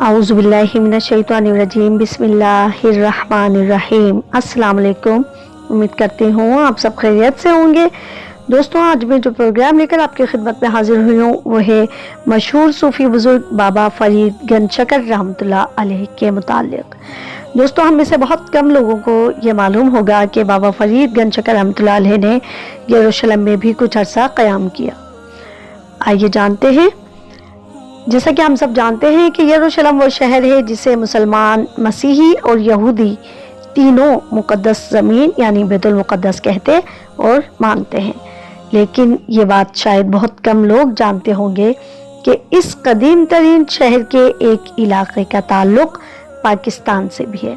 आऊज़ु बिल्लाहि मिनश्शैतानिर्रजीम बिस्मिल्लाहिर्रहमानिर्रहीम। अस्सलाम वालेकुम। उम्मीद करती हूँ आप सब खैरियत से होंगे। दोस्तों, आज मैं जो प्रोग्राम लेकर आपकी खिदमत में हाजिर हुई हूँ वो है मशहूर सूफ़ी बुज़ुर्ग बाबा फ़रीद गंज चकर रहमतुल्लाह अलैह के मुतालिक। दोस्तों, हम में से बहुत कम लोगों को ये मालूम होगा कि बाबा फ़रीद गंज चकर रहमतुल्लाह अलैह ने यरूशलेम में भी कुछ अरसा क़याम किया। आइए जानते हैं। जैसा कि हम सब जानते हैं कि यरूशलेम वो शहर है जिसे मुसलमान, मसीही और यहूदी तीनों मुक़द्दस ज़मीन यानी बैतुल मुक़द्दस कहते और मानते हैं। लेकिन ये बात शायद बहुत कम लोग जानते होंगे कि इस कदीम तरीन शहर के एक इलाके का ताल्लुक़ पाकिस्तान से भी है।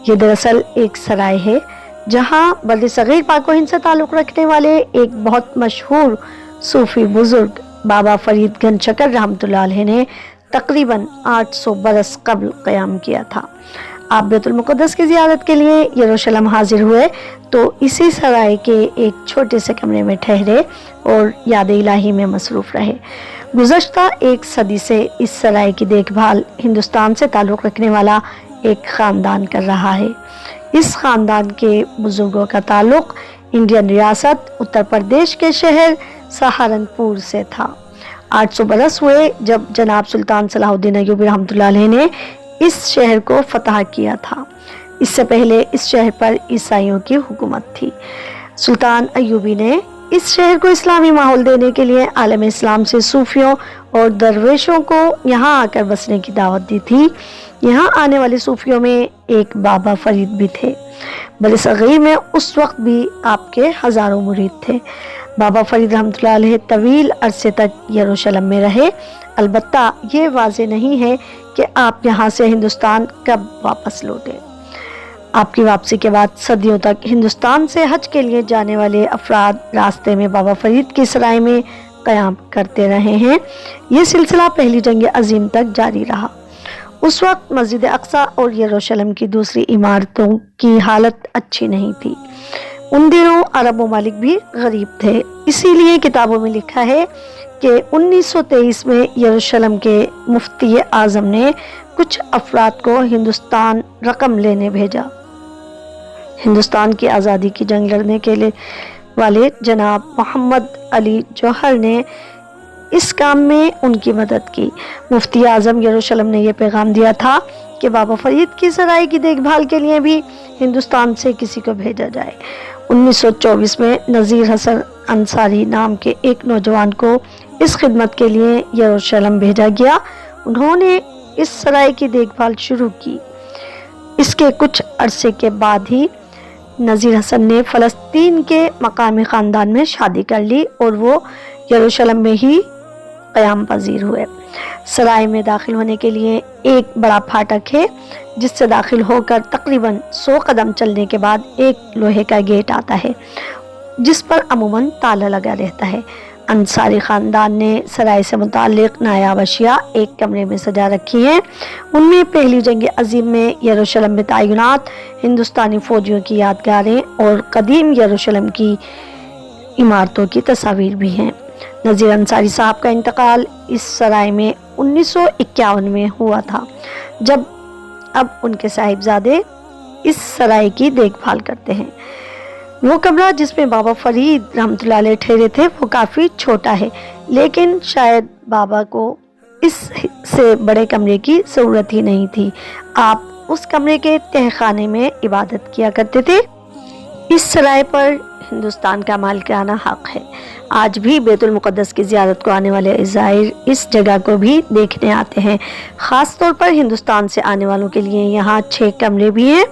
ये दरअसल एक सराय है जहाँ बर्र-ए-सग़ीर पाक व हिंद से ताल्लुक़ रखने वाले एक बहुत मशहूर सूफ़ी बुज़ुर्ग बाबा फ़रीद गंज चकर रहमतुल्लाह अलैह ने तकरीबन 800 बरस कबल क़याम किया था। आप बैतुल मुक़द्दस की ज़ियारत के लिए यरूशलेम हाजिर हुए तो इसी सराय के एक छोटे से कमरे में ठहरे और याद इलाही में मसरूफ़ रहे। गुज़श्ता एक सदी से इस सराय की देखभाल हिंदुस्तान से ताल्लुक़ रखने वाला एक ख़ानदान कर रहा है। इस ख़ानदान के बुज़ुर्गों का ताल्लुक़ इंडियन रियासत उत्तर प्रदेश के शहर सहारनपुर से था। 800 बरस हुए जब जनाब सुल्तान सलाहुद्दीन अय्यूबी रहमतुल्लाह अलैह ने इस शहर को फतह किया था। इससे पहले इस शहर पर ईसाइयों की हुकूमत थी। सुल्तान अय्यूबी ने इस शहर को इस्लामी माहौल देने के लिए आलम इस्लाम से सूफियों और दरवेशों को यहाँ आकर बसने की दावत दी थी। यहाँ आने वाले सूफियों में एक बाबा फ़रीद भी थे। बर्र-ए-सग़ीर में उस वक्त भी आपके हज़ारों मुरीद थे। बाबा फ़रीद रहमतुल्लाह अलैह तवील अरसे तक यरूशलेम में रहे। अलबत्ता ये वाज़ेह नहीं है कि आप यहाँ से हिंदुस्तान कब वापस लौटे। आपकी वापसी के बाद सदियों तक हिंदुस्तान से हज के लिए जाने वाले अफराद रास्ते में बाबा फ़रीद की सराय में क़याम करते रहे हैं। ये सिलसिला पहली जंग अज़ीम तक जारी रहा। उस वक्त मस्जिद अक़सा और यरूशलेम की दूसरी इमारतों की हालत अच्छी नहीं थी। उन दिनों अरब ममालिक भी गरीब थे। इसीलिए किताबों में लिखा है कि 1923 में यरूशलेम के मुफ्ती आज़म ने कुछ अफराद को हिंदुस्तान रकम लेने भेजा। हिंदुस्तान की आज़ादी की जंग लड़ने के लिए वाले जनाब मोहम्मद अली जौहर ने इस काम में उनकी मदद की। मुफ्ती आज़म यरूशलेम ने यह पैगाम दिया था कि बाबा फ़रीद की सराय की देखभाल के लिए भी हिंदुस्तान से किसी को भेजा जाए। 1924 में नज़ीर हसन अंसारी नाम के एक नौजवान को इस खिदमत के लिए यरूशलेम भेजा गया। उन्होंने इस सराय की देखभाल शुरू की। इसके कुछ अरसे के बाद ही नज़ीर हसन ने फ़लस्तीन के मकामी ख़ानदान में शादी कर ली और वो यरूशलेम में ही क़याम पजीर हुए। सराय में दाखिल होने के लिए एक बड़ा फाटक है जिससे दाखिल होकर तकरीबन 100 कदम चलने के बाद एक लोहे का गेट आता है जिस पर अमूमन ताला लगा रहता है। अंसारी ख़ानदान ने सराय से मुताल्लिक़ नायाब अशिया एक कमरे में सजा रखी हैं। उनमें पहली जंग अज़ीम में यरूशलेम में तैनात हिंदुस्तानी फ़ौजियों की यादगारें और कदीम यरूशलेम की इमारतों की तस्वीर भी हैं। नज़ीर अंसारी साहब का इंतकाल इस सराय में 1951 में हुआ था, जब अब उनके साहिबजादे इस सराय की देखभाल करते हैं। वो कमरा जिसमें बाबा फ़रीद रहमतुल्लाह अलैह ठहरे थे वो काफ़ी छोटा है, लेकिन शायद बाबा को इससे बड़े कमरे की ज़रूरत ही नहीं थी। आप उस कमरे के तहखाने में इबादत किया करते थे। इस सराय पर हिंदुस्तान का मालिकाना हक है। आज भी बैतुल मुक़द्दस की ज़ियारत को आने वाले इज़ाइर इस जगह को भी देखने आते हैं। ख़ास तौर पर हिंदुस्तान से आने वालों के लिए यहाँ 6 कमरे भी हैं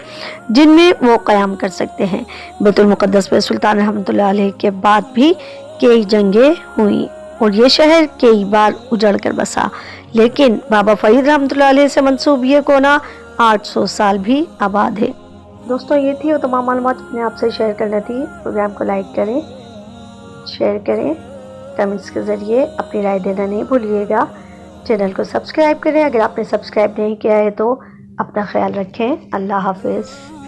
जिनमें वो क़याम कर सकते हैं। बैतुल मुक़द्दस में सुल्तान रहमतुल्लाह अलैह के बाद भी कई जंगें हुई और ये शहर कई बार उजड़ कर बसा, लेकिन बाबा फ़रीद रहमतुल्लाह अलैह से मंसूब ये कोना 800 साल भी आबाद है। दोस्तों, ये थी वो तमाम मालूमात मैंने आपसे शेयर करना थी। प्रोग्राम को लाइक करें, शेयर करें, कमेंट्स के ज़रिए अपनी राय देना नहीं भूलिएगा। चैनल को सब्सक्राइब करें अगर आपने सब्सक्राइब नहीं किया है तो। अपना ख्याल रखें। अल्लाह हाफ़िज़।